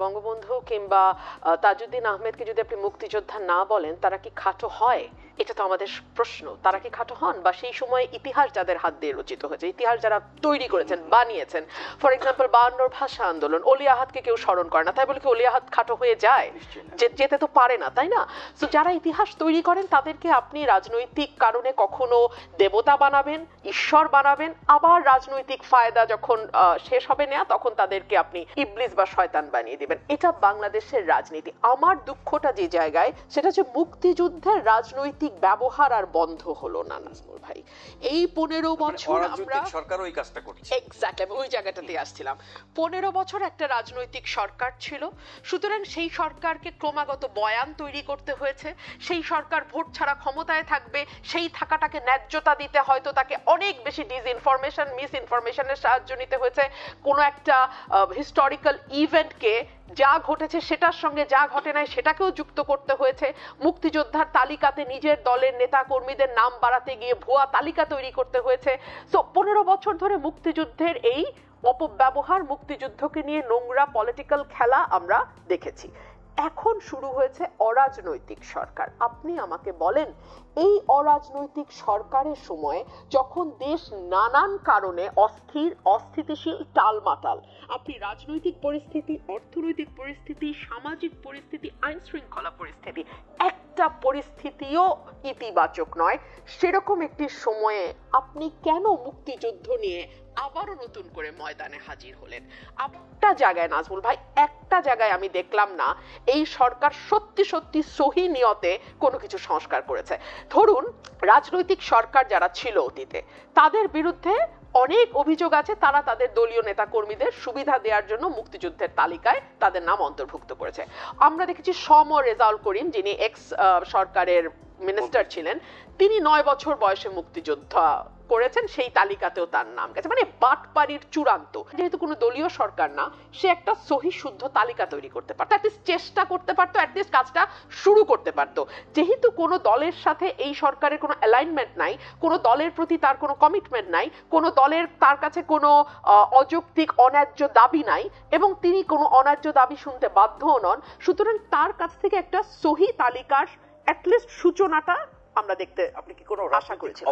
বঙ্গবন্ধু কিংবা তাজউদ্দিন আহমেদকে যদি আপনি মুক্তিযোদ্ধা না বলেন তারা কি খাটো হয়? এটা তো আমাদের প্রশ্ন। তারা কি খাটো হন? বা সেই সময় ইতিহাস যাদের হাত দিয়ে রচিত হয়েছে, ইতিহাস যারা তৈরি করেছেন, বানিয়েছেন, ফর এক্সাম্পল 52 ভাষা আন্দোলন, অলি আহাদকে কেউ স্মরণ করে না, তাই বলে কি অলি আহাদ খাটো হয়ে যায়? যেতে তো পারে না, তাই না? তো যারা ইতিহাস তৈরি করেন তাদেরকে আপনি রাজনৈতিক কারণে কখনো দেবতা বানাবেন, ঈশ্বর বানাবেন, আবার রাজনৈতিক ফায়দা যখন শেষ হবে না তখন তাদেরকে আপনি ইবলিস বা শয়তান বানিয়ে দিবেন। এটা বাংলাদেশের রাজনীতি। আমার দুঃখটা যে জায়গায়, সেটা হচ্ছে মুক্তিযুদ্ধের রাজনৈতিক ব্যবহার আর বন্ধ হলো না নাজমুল ভাই। এই 15 বছর আমরা সরকার ওই কাজটা করছে। এক্স্যাক্টলি, আমি ওই জায়গাটাতে আসছিলাম। 15 বছর একটা রাজনৈতিক সরকার ছিল, সুতরাং সেই সরকারকে ক্রমাগত বয়ান তৈরি করতে হয়েছে। সেই সরকার ভোট ছাড়া ক্ষমতায় থাকবে, সেই থাকাটাকে ন্যায্যতা দিতে হয়তো তাকে অনেক বেশি ডিসইনফরমেশন, মিস ইনফরমেশনের সাহায্য নিতে হয়েছে। কোনো একটা হিস্টোরিক্যাল ইভেন্টকে, যা ঘটেছে সেটার সঙ্গে যা ঘটে নাই সেটাকেও যুক্ত করতে হয়েছে। মুক্তিযোদ্ধার তালিকাতে নিজের দলের নেতা কর্মীদের নাম বাড়াতে গিয়ে ভুয়া তালিকা তৈরি করতে হয়েছে। সো 15 বছর ধরে মুক্তিযুদ্ধের এই অপব্যবহার, মুক্তিযুদ্ধকে নিয়ে নোংরা পলিটিক্যাল খেলা আমরা দেখেছি। এখন শুরু হয়েছে অরাজনৈতিক সরকার। আপনি আমাকে বলেন, এই অরাজনৈতিক সরকারের সময় যখন দেশ নানান কারণে অস্থির, অস্থিতিশীল, টালমাটাল, আপনি রাজনৈতিক পরিস্থিতি, অর্থনৈতিক পরিস্থিতি, সামাজিক পরিস্থিতি, আইন শৃঙ্খলা পরিস্থিতি, একটা পরিস্থিতিও ইতিবাচক নয়, সেরকম একটি সময়ে আপনি কেন মুক্তিযুদ্ধ নিয়ে আবারও নতুন করে ময়দানে হাজির হলেন? একটা জায়গায় নাজমুল ভাই, একটা জায়গায় আমি দেখলাম না এই সরকার সত্যি সত্যি সহি নিয়তে কোনো কিছু সংস্কার করেছে। ধরুন, রাজনৈতিক সরকার যারা ছিল অতীতে, তাদের বিরুদ্ধে অনেক অভিযোগ আছে, তারা তাদের দলীয় নেতা কর্মীদের সুবিধা দেওয়ার জন্য মুক্তিযুদ্ধের তালিকায় তাদের নাম অন্তর্ভুক্ত করেছে। আমরা দেখেছি রেজাউল করিম, যিনি এক্স সরকারের মিনিস্টার ছিলেন, তিনি 9 বছর বয়সে মুক্তিযোদ্ধা করেছেন, সেই তালিকাতেও তার নাম গেছে। মানে বাটপাড়ির চূড়ান্ত। যেহেতু কোনো দলীয় সরকার না, সে একটা সহি শুদ্ধ তালিকা তৈরি করতে পারতো, অ্যাটলিস্ট চেষ্টা করতে পারতো, অ্যাটলিস্ট কাজটা শুরু করতে পারতো। যেহেতু কোনো দলের সাথে এই সরকারের কোনো অ্যালাইনমেন্ট নাই, কোনো দলের প্রতি তার কোনো কমিটমেন্ট নাই, কোনো দলের তার কাছে কোনো অযৌক্তিক অন্যায্য দাবি নাই, এবং তিনি কোনো অন্যায্য দাবি শুনতে বাধ্যও নন, সুতরাং তার কাছ থেকে একটা সহি তালিকার অ্যাটলিস্ট সূচনাটা আমরা দেখতে, আপনি কি কোনো আশা করেছেন?